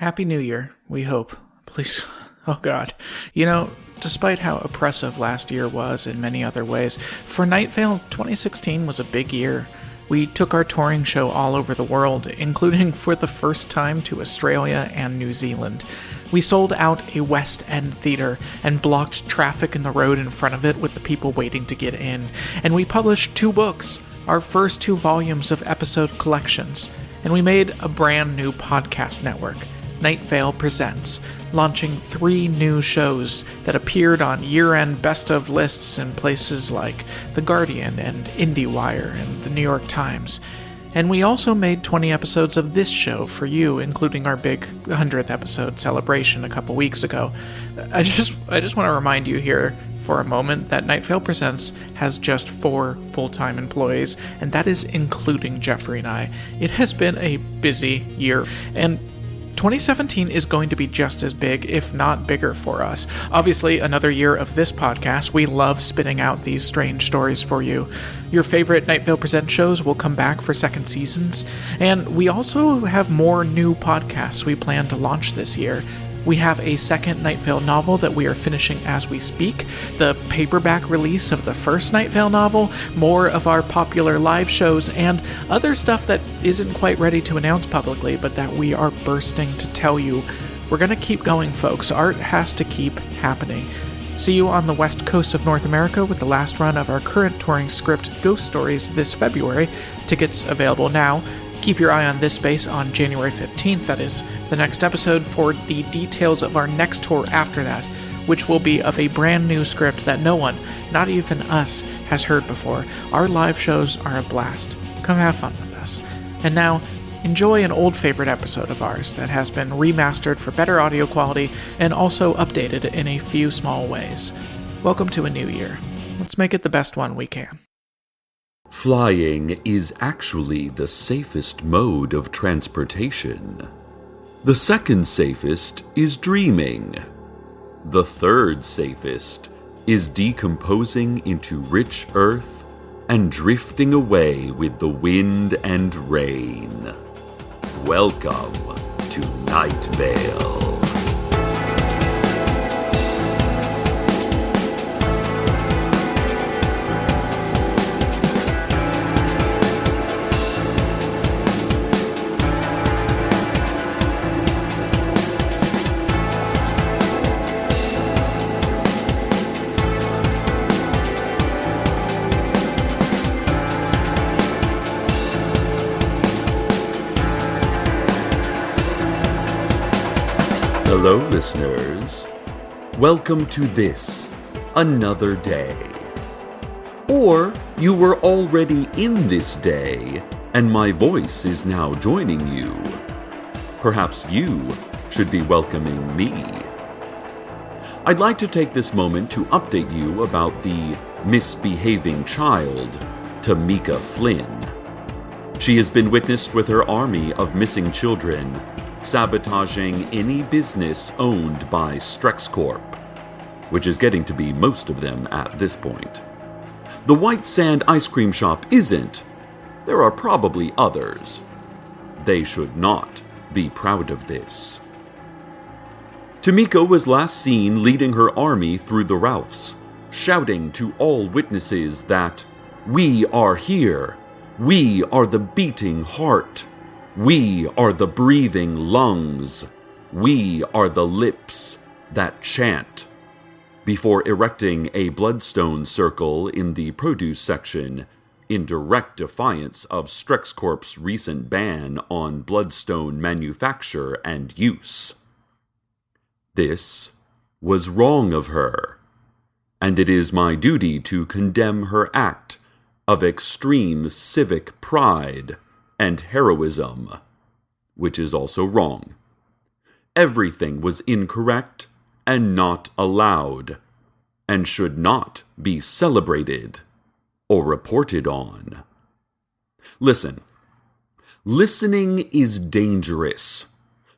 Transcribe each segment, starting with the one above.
Happy New Year, we hope. Please. Oh God. Despite how oppressive last year was in many other ways, for Night Vale, 2016 was a big year. We took our touring show all over the world, including for the first time to Australia and New Zealand. We sold out a West End theater and blocked traffic in the road in front of it with the people waiting to get in. And we published 2 books, our first 2 volumes of episode collections. And we made a brand new podcast network, Night Vale Presents, launching 3 new shows that appeared on year-end best-of lists in places like The Guardian and IndieWire and The New York Times. And we also made 20 episodes of this show for you, including our big 100th episode celebration a couple weeks ago. I just want to remind you here for a moment that Night Vale Presents has just 4 full-time employees, and that is including Jeffrey and I. It has been a busy year, and 2017 is going to be just as big, if not bigger, for us. Obviously, another year of this podcast. We love spitting out these strange stories for you. Your favorite Night Vale Present shows will come back for second seasons, and we also have more new podcasts we plan to launch this year. We have a second Night Vale novel that we are finishing as we speak, the paperback release of the first Night Vale novel, more of our popular live shows, and other stuff that isn't quite ready to announce publicly, but that we are bursting to tell you. We're gonna keep going, folks. Art has to keep happening. See you on the west coast of North America with the last run of our current touring script, Ghost Stories, this February. Tickets available now. Keep your eye on this space on January 15th, that is the next episode, for the details of our next tour after that, which will be of a brand new script that no one, not even us, has heard before. Our live shows are a blast. Come have fun with us. And now, enjoy an old favorite episode of ours that has been remastered for better audio quality and also updated in a few small ways. Welcome to a new year. Let's make it the best one we can. Flying is actually the safest mode of transportation. The second safest is dreaming. The third safest is decomposing into rich earth and drifting away with the wind and rain. Welcome to Night Vale. Hello, listeners. Welcome to this, another day. Or you were already in this day, and my voice is now joining you. Perhaps you should be welcoming me. I'd like to take this moment to update you about the misbehaving child, Tamika Flynn. She has been witnessed with her army of missing children, sabotaging any business owned by Strex Corp, which is getting to be most of them at this point. The White Sand ice cream shop isn't. There are probably others. They should not be proud of this. Tamika was last seen leading her army through the Ralphs, shouting to all witnesses that, "We are here. We are the beating heart. We are the breathing lungs. We are the lips that chant," before erecting a bloodstone circle in the produce section in direct defiance of Strex Corp's recent ban on bloodstone manufacture and use. This was wrong of her, and it is my duty to condemn her act of extreme civic pride and heroism, which is also wrong. Everything was incorrect and not allowed, and should not be celebrated or reported on. Listen. Listening is dangerous.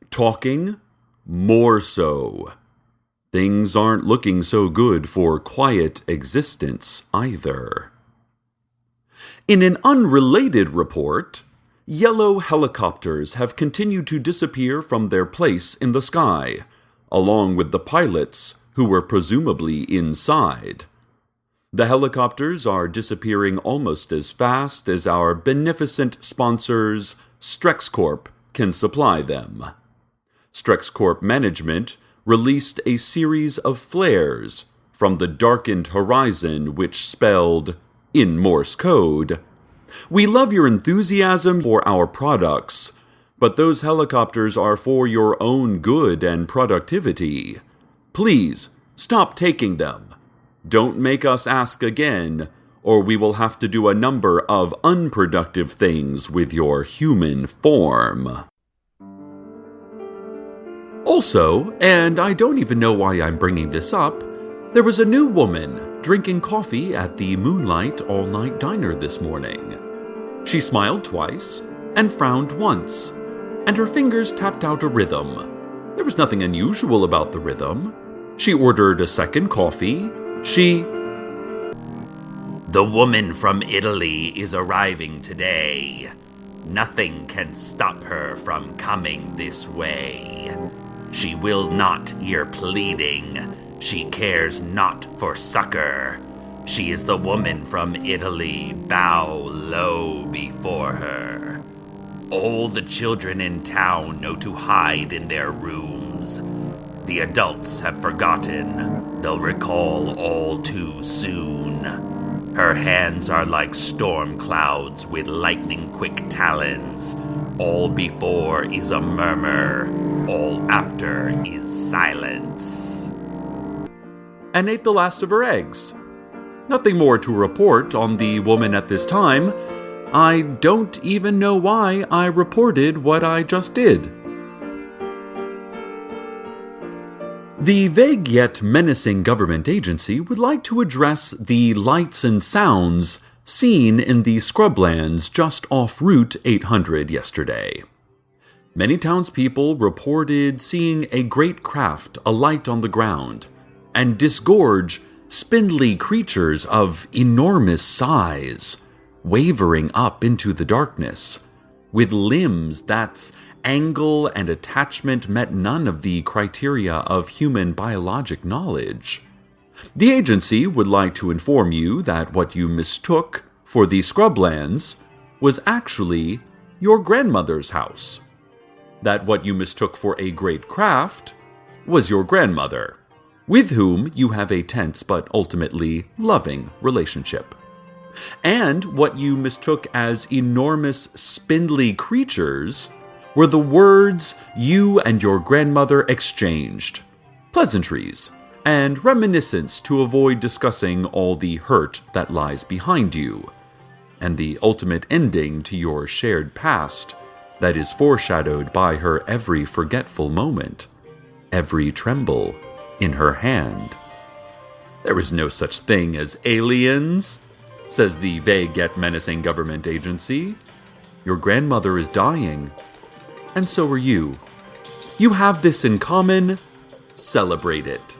Talking, more so. Things aren't looking so good for quiet existence either. In an unrelated report, Yellow helicopters have continued to disappear from their place in the sky, along with the pilots who were presumably inside. The helicopters are disappearing almost as fast as our beneficent sponsors, StrexCorp, can supply them. StrexCorp management released a series of flares from the darkened horizon which spelled, in Morse code, "We love your enthusiasm for our products, but those helicopters are for your own good and productivity. Please, stop taking them. Don't make us ask again, or we will have to do a number of unproductive things with your human form." Also, and I don't even know why I'm bringing this up, there was a new woman drinking coffee at the Moonlight All-Night Diner this morning. She smiled twice and frowned once, and her fingers tapped out a rhythm. There was nothing unusual about the rhythm. She ordered a second coffee. The woman from Italy is arriving today. Nothing can stop her from coming this way. She will not hear pleading. She cares not for succor. She is the woman from Italy. Bow low before her. All the children in town know to hide in their rooms. The adults have forgotten. They'll recall all too soon. Her hands are like storm clouds with lightning-quick talons. All before is a murmur. All after is silence. And ate the last of her eggs. Nothing more to report on the woman at this time. I don't even know why I reported what I just did. The vague yet menacing government agency would like to address the lights and sounds seen in the scrublands just off Route 800 yesterday. Many townspeople reported seeing a great craft alight on the ground and disgorge spindly creatures of enormous size, wavering up into the darkness, with limbs that's angle and attachment met none of the criteria of human biologic knowledge. The agency would like to inform you that what you mistook for the scrublands was actually your grandmother's house. That what you mistook for a great craft was your grandmother, with whom you have a tense but ultimately loving relationship. And what you mistook as enormous spindly creatures were the words you and your grandmother exchanged, pleasantries, and reminiscence to avoid discussing all the hurt that lies behind you, and the ultimate ending to your shared past that is foreshadowed by her every forgetful moment, every tremble in her hand. There is no such thing as aliens, says the vague yet menacing government agency. Your grandmother is dying, and so are you. You have this in common. Celebrate it.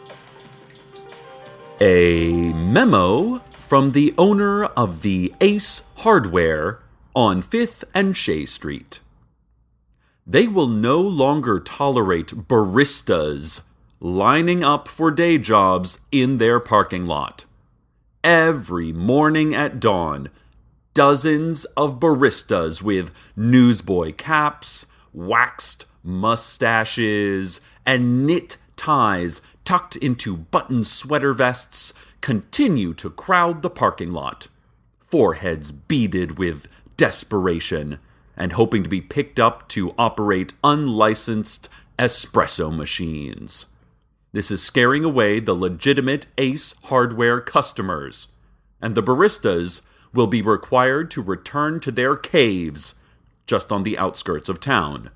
A memo from the owner of the Ace Hardware on 5th and Shea Street. They will no longer tolerate baristas lining up for day jobs in their parking lot. Every morning at dawn, dozens of baristas with newsboy caps, waxed mustaches, and knit ties tucked into button sweater vests continue to crowd the parking lot, foreheads beaded with desperation and hoping to be picked up to operate unlicensed espresso machines. This is scaring away the legitimate Ace Hardware customers, and the baristas will be required to return to their caves just on the outskirts of town,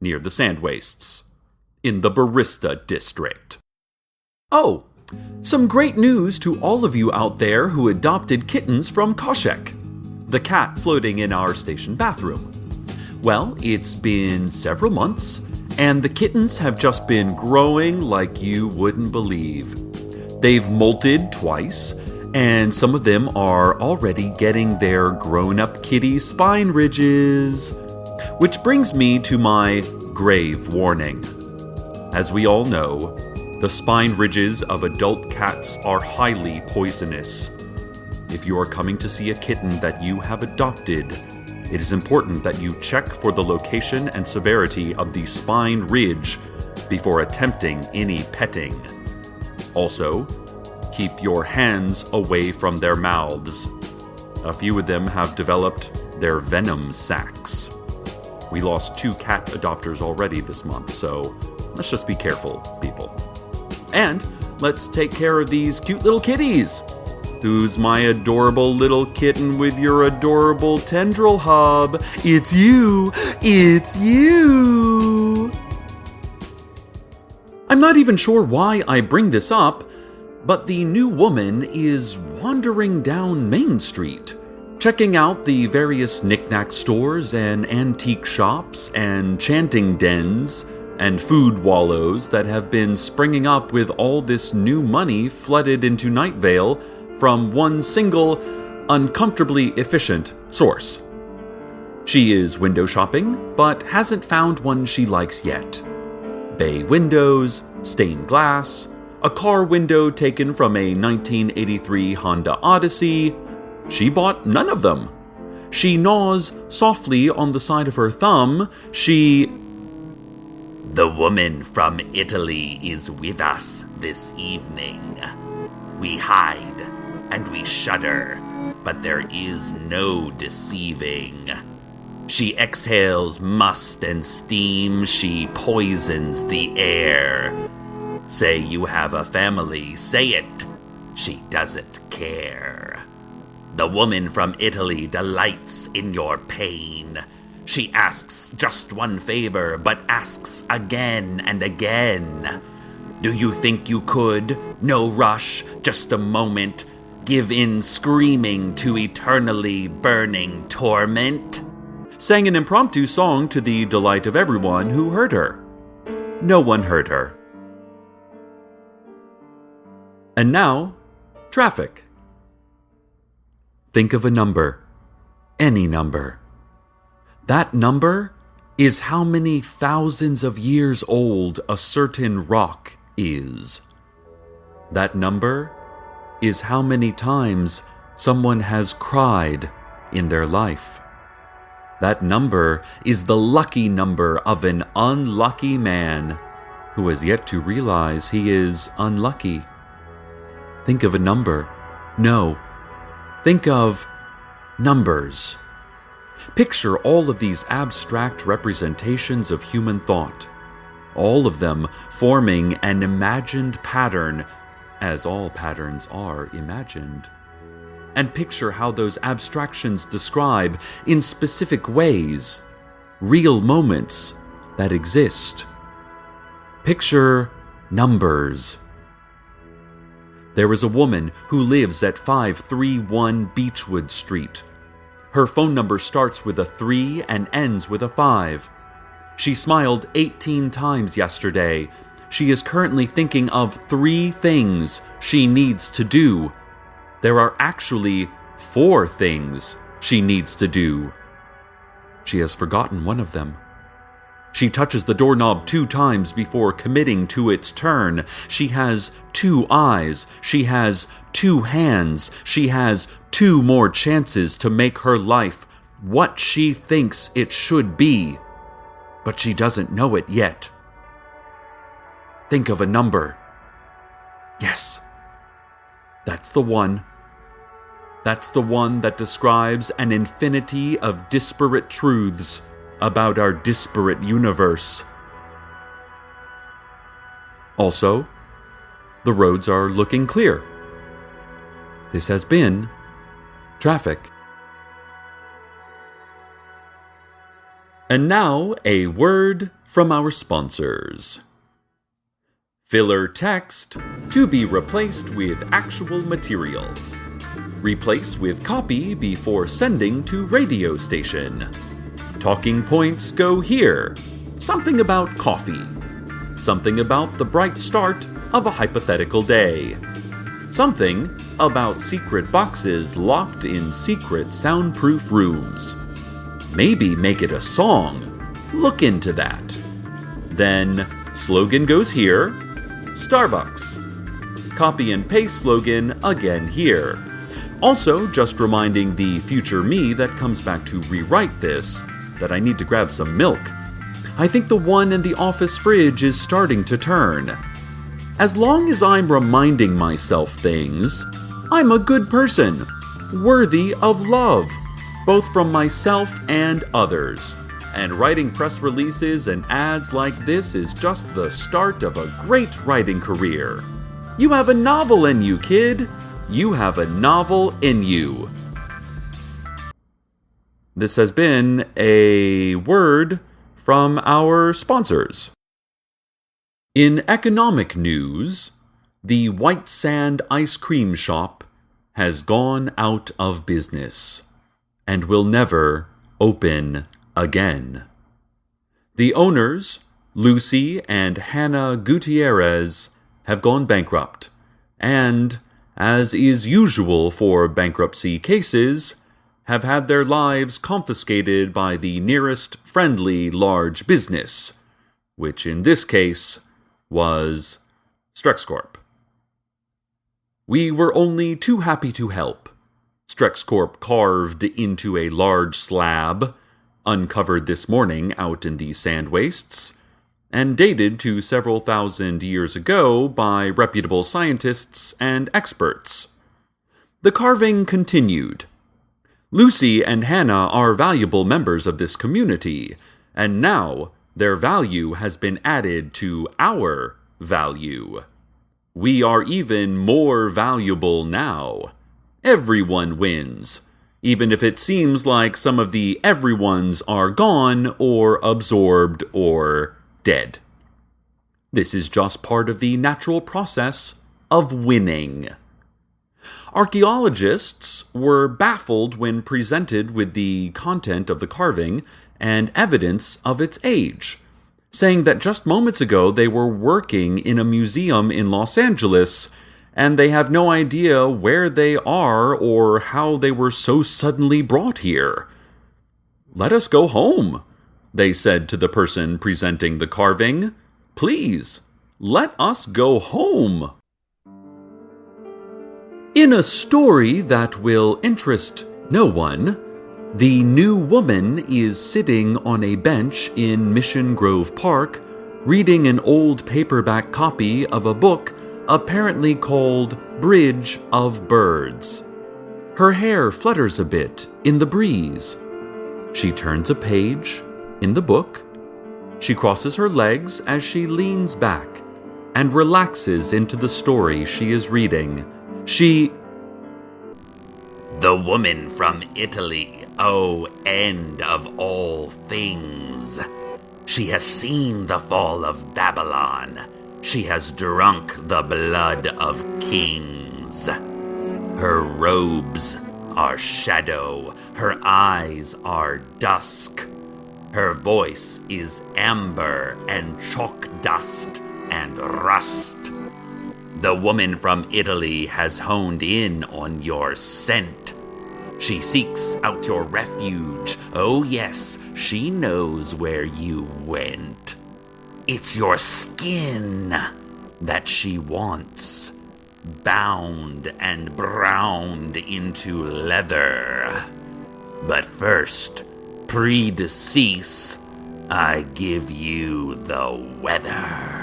near the sand wastes, in the barista district. Oh, some great news to all of you out there who adopted kittens from Khoshekh, the cat floating in our station bathroom. Well, it's been several months, and the kittens have just been growing like you wouldn't believe. They've molted twice, and some of them are already getting their grown-up kitty spine ridges. Which brings me to my grave warning. As we all know, the spine ridges of adult cats are highly poisonous. If you are coming to see a kitten that you have adopted, it is important that you check for the location and severity of the spine ridge before attempting any petting. Also, keep your hands away from their mouths. A few of them have developed their venom sacs. We lost 2 cat adopters already this month, so let's just be careful, people. And let's take care of these cute little kitties. Who's my adorable little kitten with your adorable tendril hub? It's you! It's you! I'm not even sure why I bring this up, but the new woman is wandering down Main Street, checking out the various knick-knack stores and antique shops and chanting dens and food wallows that have been springing up with all this new money flooded into Night Vale from one single, uncomfortably efficient source. She is window shopping, but hasn't found one she likes yet. Bay windows, stained glass, a car window taken from a 1983 Honda Odyssey. She bought none of them. She gnaws softly on the side of her thumb. The woman from Italy is with us this evening. We hide and we shudder, but there is no deceiving. She exhales must and steam, she poisons the air. Say you have a family, say it. She doesn't care. The woman from Italy delights in your pain. She asks just one favor, but asks again and again. Do you think you could? No rush, just a moment. Give in screaming to eternally burning torment? Sang an impromptu song to the delight of everyone who heard her. No one heard her. And now, traffic. Think of a number. Any number. That number is how many thousands of years old a certain rock is. That number is how many times someone has cried in their life. That number is the lucky number of an unlucky man who has yet to realize he is unlucky. Think of a number. No. Think of numbers. Picture all of these abstract representations of human thought, all of them forming an imagined pattern, as all patterns are imagined. And picture how those abstractions describe, in specific ways, real moments that exist. Picture numbers. There is a woman who lives at 531 Beechwood Street. Her phone number starts with a 3 and ends with a 5. She smiled 18 times yesterday. She is currently thinking of 3 things she needs to do. There are actually 4 things she needs to do. She has forgotten one of them. She touches the doorknob 2 times before committing to its turn. She has 2 eyes. She has 2 hands. She has 2 more chances to make her life what she thinks it should be. But she doesn't know it yet. Think of a number. Yes. That's the one. That's the one that describes an infinity of disparate truths about our disparate universe. Also, the roads are looking clear. This has been Traffic. And now, a word from our sponsors. Filler text to be replaced with actual material. Replace with copy before sending to radio station. Talking points go here. Something about coffee. Something about the bright start of a hypothetical day. Something about secret boxes locked in secret soundproof rooms. Maybe make it a song. Look into that. Then, slogan goes here, Starbucks. Copy and paste slogan again here. Also, just reminding the future me that comes back to rewrite this, that I need to grab some milk. I think the one in the office fridge is starting to turn. As long as I'm reminding myself things, I'm a good person, worthy of love, both from myself and others. And writing press releases and ads like this is just the start of a great writing career. You have a novel in you, kid. You have a novel in you. This has been a word from our sponsors. In economic news, the White Sand Ice Cream Shop has gone out of business and will never open again. The owners, Lucy and Hannah Gutierrez, have gone bankrupt, and, as is usual for bankruptcy cases, have had their lives confiscated by the nearest friendly large business, which in this case was StrexCorp. We were only too happy to help. StrexCorp carved into a large slab, uncovered this morning out in the sand wastes, and dated to several thousand years ago by reputable scientists and experts. The carving continued. Lucy and Hannah are valuable members of this community, and now their value has been added to our value. We are even more valuable now. Everyone wins, even if it seems like some of the everyones are gone or absorbed or dead. This is just part of the natural process of winning. Archaeologists were baffled when presented with the content of the carving and evidence of its age, saying that just moments ago they were working in a museum in Los Angeles and they have no idea where they are or how they were so suddenly brought here. "Let us go home," they said to the person presenting the carving. "Please, let us go home." In a story that will interest no one, the new woman is sitting on a bench in Mission Grove Park, reading an old paperback copy of a book apparently called Bridge of Birds. Her hair flutters a bit in the breeze. She turns a page in the book. She crosses her legs as she leans back and relaxes into the story she is reading. The woman from Italy, oh, end of all things. She has seen the fall of Babylon. She has drunk the blood of kings. Her robes are shadow. Her eyes are dusk. Her voice is amber and chalk dust and rust. The woman from Italy has honed in on your scent. She seeks out your refuge. Oh yes, she knows where you went. It's your skin that she wants, bound and browned into leather. But first, pre-decease, I give you the weather.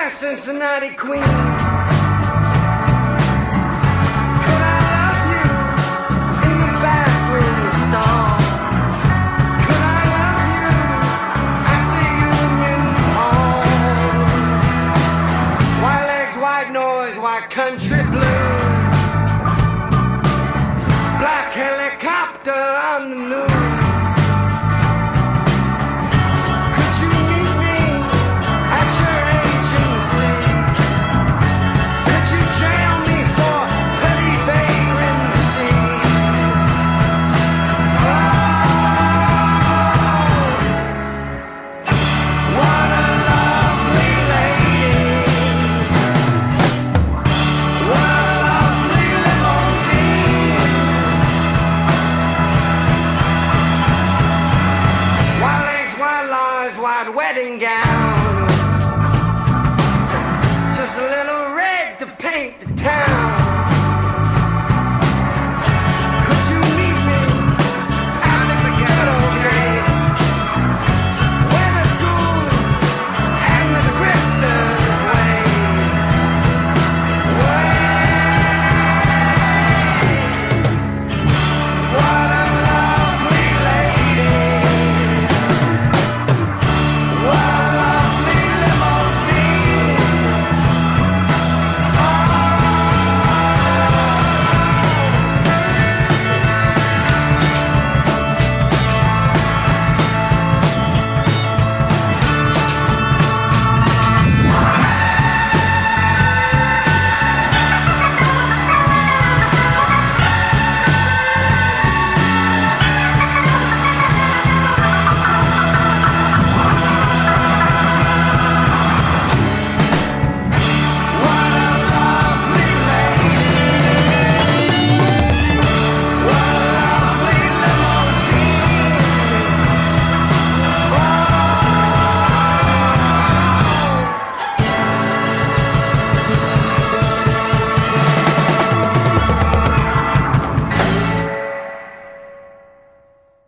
Cincinnati Queen. Could I love you in the bathroom stall? Could I love you at the Union Hall? White legs, white noise, white country blues. Black helicopter on the news. Could you meet me at your agency?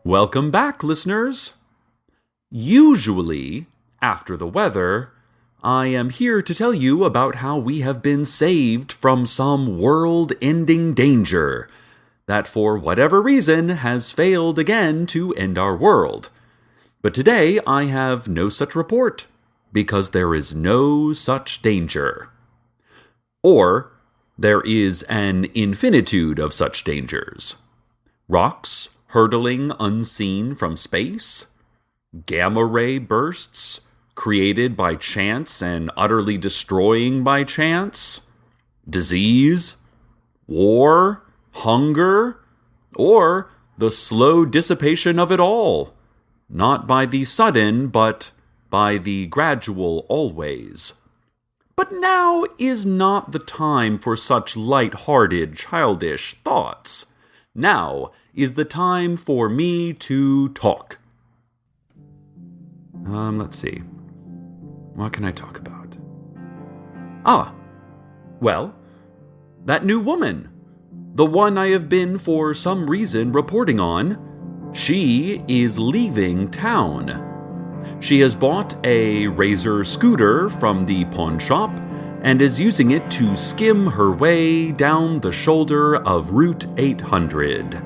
Welcome back, listeners. Usually, after the weather, I am here to tell you about how we have been saved from some world-ending danger that, for whatever reason, has failed again to end our world. But today I have no such report, because there is no such danger. Or, there is an infinitude of such dangers. Rocks hurtling unseen from space? Gamma-ray bursts created by chance and utterly destroying by chance? Disease? War? Hunger? Or the slow dissipation of it all? Not by the sudden, but by the gradual always. But now is not the time for such light-hearted, childish thoughts. Now is the time for me to talk. Let's see. What can I talk about? Well, that new woman. The one I have been for some reason reporting on. She is leaving town. She has bought a Razor scooter from the pawn shop and is using it to skim her way down the shoulder of Route 800.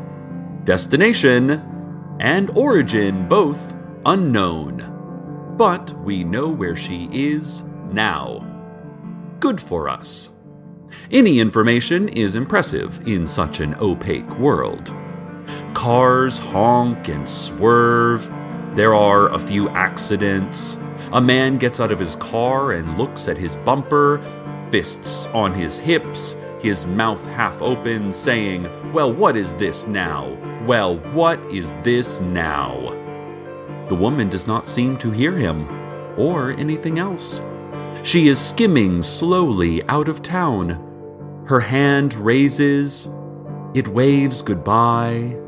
Destination and origin both unknown. But we know where she is now. Good for us. Any information is impressive in such an opaque world. Cars honk and swerve. There are a few accidents. A man gets out of his car and looks at his bumper, fists on his hips, his mouth half open, saying, "Well, what is this now? Well, what is this now?" The woman does not seem to hear him, or anything else. She is skimming slowly out of town. Her hand raises. It waves goodbye.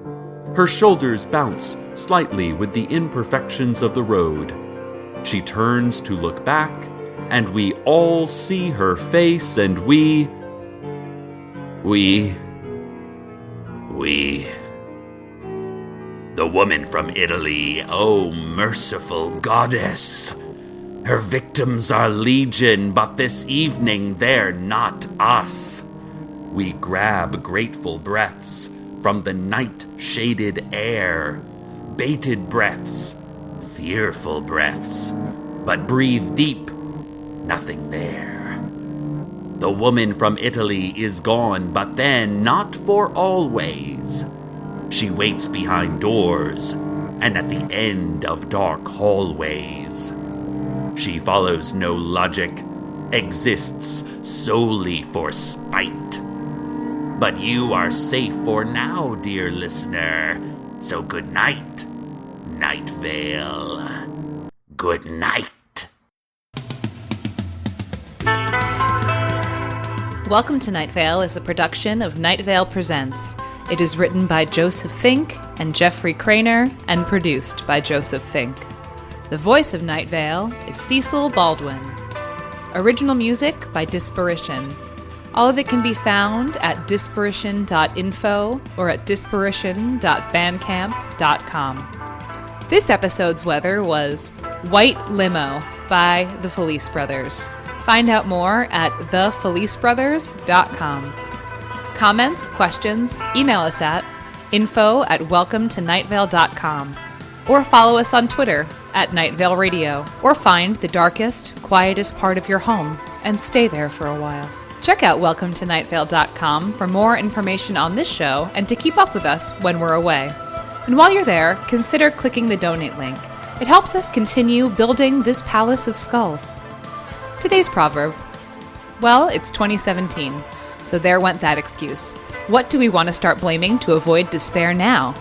Her shoulders bounce slightly with the imperfections of the road. She turns to look back, and we all see her face, and we... The woman from Italy, oh merciful goddess. Her victims are legion, but this evening they're not us. We grab grateful breaths from the night-shaded air, bated breaths, fearful breaths, but breathe deep, nothing there. The woman from Italy is gone, but then not for always. She waits behind doors and at the end of dark hallways. She follows no logic, exists solely for spite. But you are safe for now, dear listener, so good night, Night Vale. Good night. Welcome to Night Vale is a production of Night Vale Presents. It is written by Joseph Fink and Jeffrey Craner and produced by Joseph Fink. The voice of Night Vale is Cecil Baldwin. Original music by Disparition. All of it can be found at disparition.info or at disparition.bandcamp.com. This episode's weather was White Limo by the Felice Brothers. Find out more at thefelicebrothers.com. Comments, questions, email us at info@welcometonightvale.com or follow us on Twitter at Night Vale Radio, or find the darkest, quietest part of your home and stay there for a while. Check out welcometonightvale.com for more information on this show and to keep up with us when we're away. And while you're there, consider clicking the donate link. It helps us continue building this palace of skulls. Today's proverb. Well, it's 2017. So there went that excuse. What do we want to start blaming to avoid despair now?